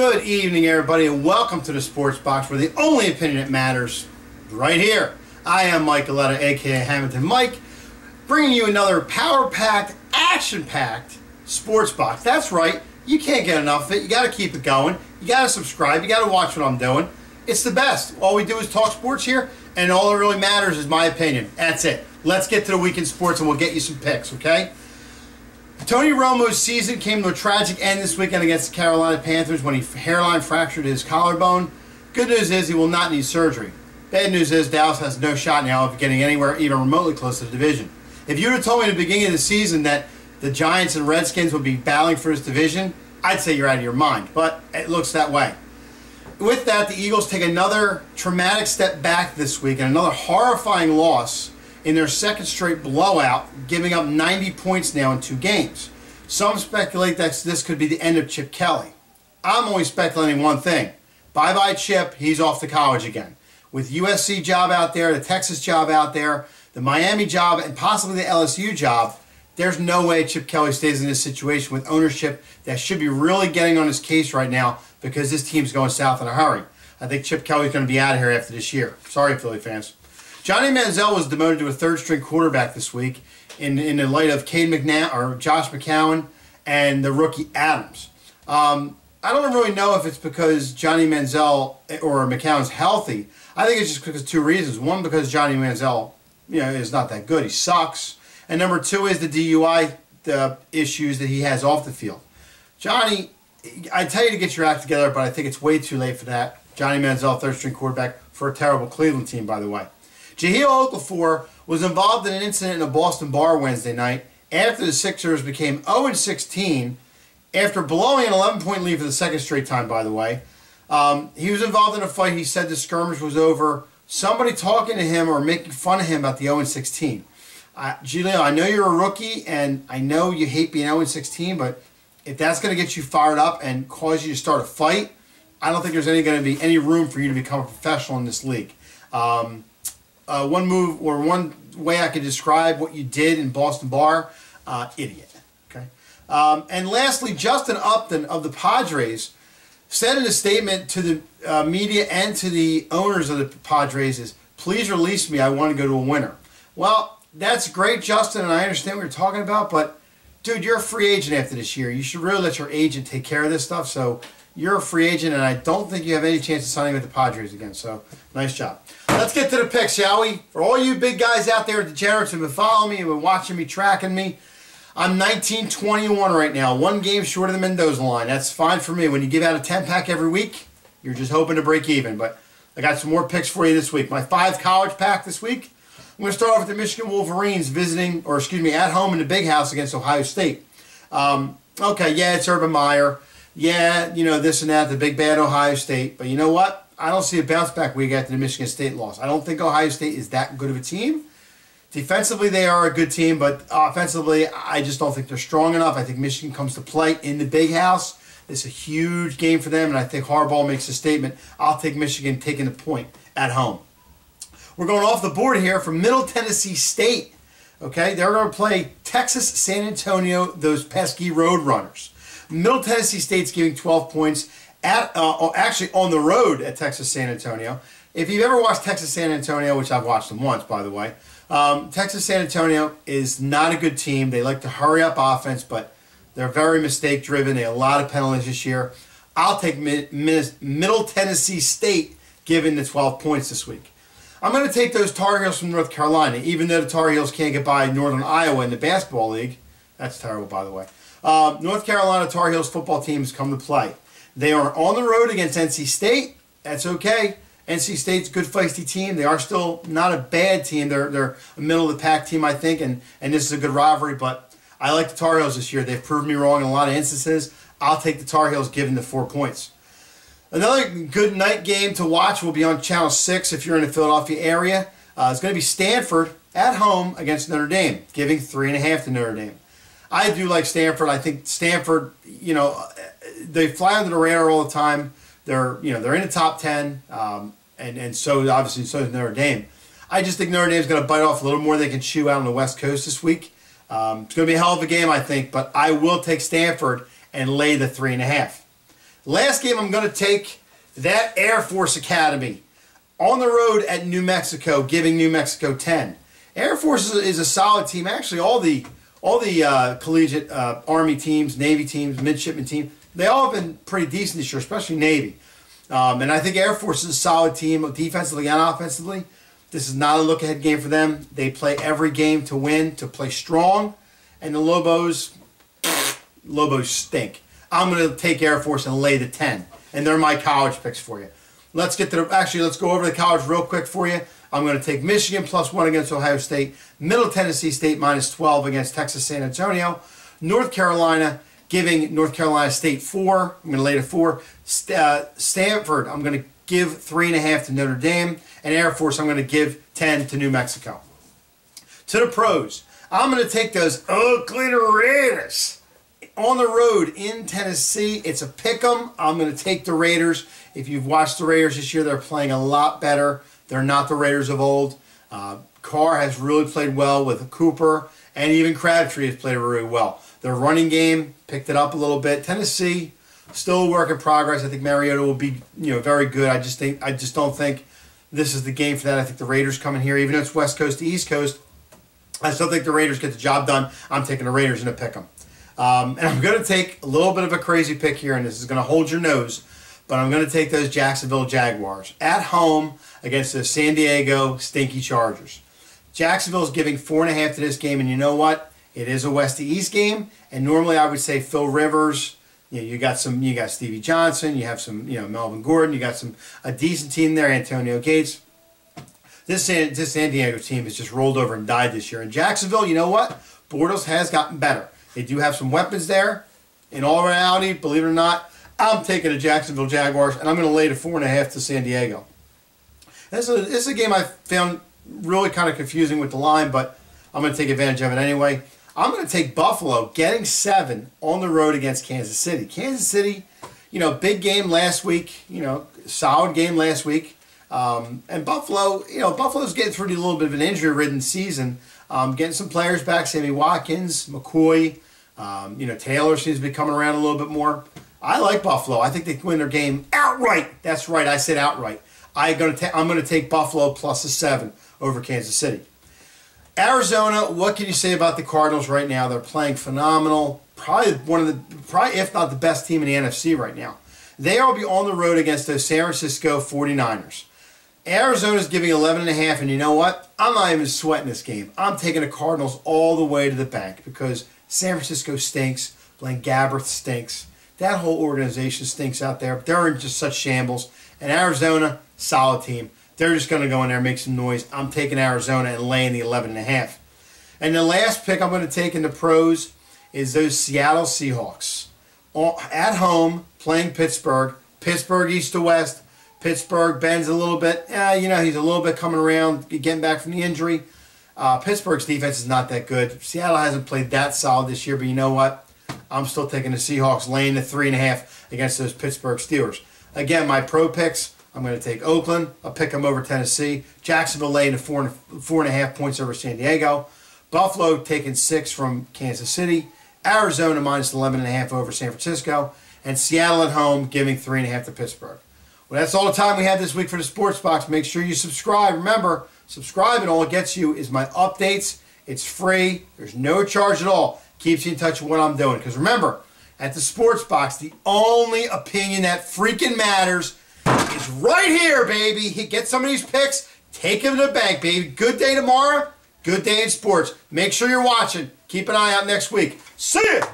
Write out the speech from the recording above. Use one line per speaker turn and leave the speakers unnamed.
Good evening, everybody, and welcome to the Sports Box, where the only opinion that matters right here. I am Mike Aletta, aka Hammonton Mike, bringing you another power-packed, action-packed Sports Box. That's right, you can't get enough of it. You got to keep it going. You got to subscribe. You got to watch what I'm doing. It's the best. All we do is talk sports here, and all that really matters is my opinion. That's it. Let's get to the weekend sports, and we'll get you some picks, okay? Tony Romo's season came to a tragic end this weekend against the Carolina Panthers when he hairline fractured his collarbone. Good news is he will not need surgery. Bad news is Dallas has no shot now of getting anywhere even remotely close to the division. If you would have told me at the beginning of the season that the Giants and Redskins would be battling for this division, I'd say you're out of your mind, but it looks that way. With that, the Eagles take another traumatic step back this week and another horrifying loss in their second straight blowout, giving up 90 points now in 2 games. Some speculate that this could be the end of Chip Kelly. I'm only speculating one thing. Bye-bye Chip, he's off to college again. With USC job out there, the Texas job out there, the Miami job, and possibly the LSU job, there's no way Chip Kelly stays in this situation with ownership that should be really getting on his case right now because this team's going south in a hurry. I think Chip Kelly's going to be out of here after this year. Sorry, Philly fans. Johnny Manziel was demoted to a third-string quarterback this week in the light of Josh McCown and the rookie Adams. I don't really know if it's because Johnny Manziel or McCown's healthy. I think it's just because of 2 reasons. One, because Johnny Manziel, is not that good. He sucks. And number 2 is the DUI issues that he has off the field. Johnny, I tell you to get your act together, but I think it's way too late for that. Johnny Manziel, third-string quarterback for a terrible Cleveland team, by the way. Jahlil Okafor was involved in an incident in a Boston bar Wednesday night after the Sixers became 0-16 after blowing an 11-point lead for the second straight time, by the way. He was involved in a fight. He said the skirmish was over somebody talking to him or making fun of him about the 0-16. Jahlil, I know you're a rookie, and I know you hate being 0-16, but if that's going to get you fired up and cause you to start a fight, I don't think there's going to be any room for you to become a professional in this league. One way I could describe what you did in Boston Bar, idiot. Okay. And lastly, Justin Upton of the Padres said in a statement to the media and to the owners of the Padres is, "Please release me. I want to go to a winner." Well, that's great, Justin, and I understand what you're talking about, but dude, you're a free agent after this year. You should really let your agent take care of this stuff. So you're a free agent, and I don't think you have any chance of signing with the Padres again. So nice job. Let's get to the picks, shall we? For all you big guys out there, degenerates who've been following me, who've been watching me, tracking me, I'm 19-21 right now, 1 game short of the Mendoza line. That's fine for me. When you give out a 10-pack every week, you're just hoping to break even. But I got some more picks for you this week. My 5 college pack this week. I'm going to start off with the Michigan Wolverines at home in the Big House against Ohio State. Okay, yeah, it's Urban Meyer. Yeah, this and that, the big bad Ohio State. But you know what? I don't see a bounce back week after the Michigan State loss. I don't think Ohio State is that good of a team. Defensively, they are a good team, but offensively, I just don't think they're strong enough. I think Michigan comes to play in the Big House. It's a huge game for them, and I think Harbaugh makes a statement. I'll take Michigan taking the point at home. We're going off the board here from Middle Tennessee State. Okay, they're going to play Texas San Antonio, those pesky Roadrunners. Middle Tennessee State's giving 12 points actually on the road at Texas San Antonio. If you've ever watched Texas San Antonio, which I've watched them once, by the way, Texas San Antonio is not a good team. They like to hurry up offense, but they're very mistake-driven. They have a lot of penalties this year. I'll take Middle Tennessee State giving the 12 points this week. I'm going to take those Tar Heels from North Carolina, even though the Tar Heels can't get by Northern Iowa in the basketball league. That's terrible, by the way. North Carolina Tar Heels football teams come to play. They are on the road against NC State. That's okay. NC State's a good feisty team. They are still not a bad team. They're a middle-of-the-pack team, I think, and this is a good rivalry. But I like the Tar Heels this year. They've proved me wrong in a lot of instances. I'll take the Tar Heels given the 4 points. Another good night game to watch will be on Channel 6 if you're in the Philadelphia area. It's going to be Stanford at home against Notre Dame, giving 3.5 to Notre Dame. I do like Stanford. I think Stanford, they fly under the radar all the time. They're in the top 10, and so obviously so is Notre Dame. I just think Notre Dame's going to bite off a little more than they can chew out on the West Coast this week. It's going to be a hell of a game, I think, but I will take Stanford and lay the 3.5. Last game, I'm going to take that Air Force Academy on the road at New Mexico, giving New Mexico 10. Air Force is a solid team. Actually, all the collegiate Army teams, Navy teams, midshipman team, they all have been pretty decent this year, especially Navy. And I think Air Force is a solid team, defensively and offensively. This is not a look-ahead game for them. They play every game to win, to play strong. And the Lobos stink. I'm going to take Air Force and lay the 10. And they're my college picks for you. Let's go over the college real quick for you. I'm going to take Michigan +1 against Ohio State. Middle Tennessee State -12 against Texas San Antonio. North Carolina giving North Carolina State 4. I'm going to lay the 4. Stanford, I'm going to give 3.5 to Notre Dame. And Air Force, I'm going to give 10 to New Mexico. To the pros, I'm going to take those Oakland Raiders on the road in Tennessee. It's a pick 'em. I'm going to take the Raiders. If you've watched the Raiders this year, they're playing a lot better. They're not the Raiders of old. Carr has really played well with Cooper, and even Crabtree has played really well. Their running game picked it up a little bit. Tennessee, still a work in progress. I think Mariota will be, very good. I just don't think this is the game for that. I think the Raiders come in here, even though it's West Coast to East Coast. I still think the Raiders get the job done. I'm taking the Raiders in a pick 'em. And I'm going to take a little bit of a crazy pick here, and this is going to hold your nose. But I'm going to take those Jacksonville Jaguars at home against the San Diego Stinky Chargers. Jacksonville's giving 4.5 to this game, and you know what? It is a West to East game, and normally I would say Phil Rivers. You got Stevie Johnson, you have some, Melvin Gordon, you got a decent team there, Antonio Gates. This San Diego team has just rolled over and died this year. And Jacksonville, you know what? Bortles has gotten better. They do have some weapons there. In all reality, believe it or not, I'm taking the Jacksonville Jaguars, and I'm going to lay the 4.5 to San Diego. This is a game I found really kind of confusing with the line, but I'm going to take advantage of it anyway. I'm going to take Buffalo, getting 7 on the road against Kansas City. Kansas City, big game last week, solid game last week. And Buffalo, Buffalo's getting through a little bit of an injury-ridden season. Getting some players back, Sammy Watkins, McCoy, Taylor seems to be coming around a little bit more. I like Buffalo. I think they can win their game outright. That's right, I said outright. I'm going to take Buffalo +7 over Kansas City. Arizona, what can you say about the Cardinals right now? They're playing phenomenal. Probably if not the best team in the NFC right now. They will be on the road against those San Francisco 49ers. Arizona's giving 11.5, and you know what? I'm not even sweating this game. I'm taking the Cardinals all the way to the bank because San Francisco stinks. Blaine Gabbert stinks. That whole organization stinks out there. They're in just such shambles. And Arizona, solid team. They're just going to go in there and make some noise. I'm taking Arizona and laying the 11.5. And the last pick I'm going to take in the pros is those Seattle Seahawks. At home, playing Pittsburgh. Pittsburgh east to west. Pittsburgh bends a little bit. He's a little bit coming around, getting back from the injury. Pittsburgh's defense is not that good. Seattle hasn't played that solid this year, but you know what? I'm still taking the Seahawks, laying the 3.5 against those Pittsburgh Steelers. Again, my pro picks, I'm going to take Oakland. I'll pick them over Tennessee. Jacksonville laying the 4.5 points over San Diego. Buffalo taking 6 from Kansas City. Arizona -11.5 over San Francisco. And Seattle at home giving 3.5 to Pittsburgh. Well, that's all the time we have this week for the Sports Box. Make sure you subscribe. Remember, subscribe and all it gets you is my updates. It's free. There's no charge at all. Keeps you in touch with what I'm doing. Because remember, at the Sports Box, the only opinion that freaking matters is right here, baby. Get some of these picks. Take them to the bank, baby. Good day tomorrow. Good day in sports. Make sure you're watching. Keep an eye out next week. See ya!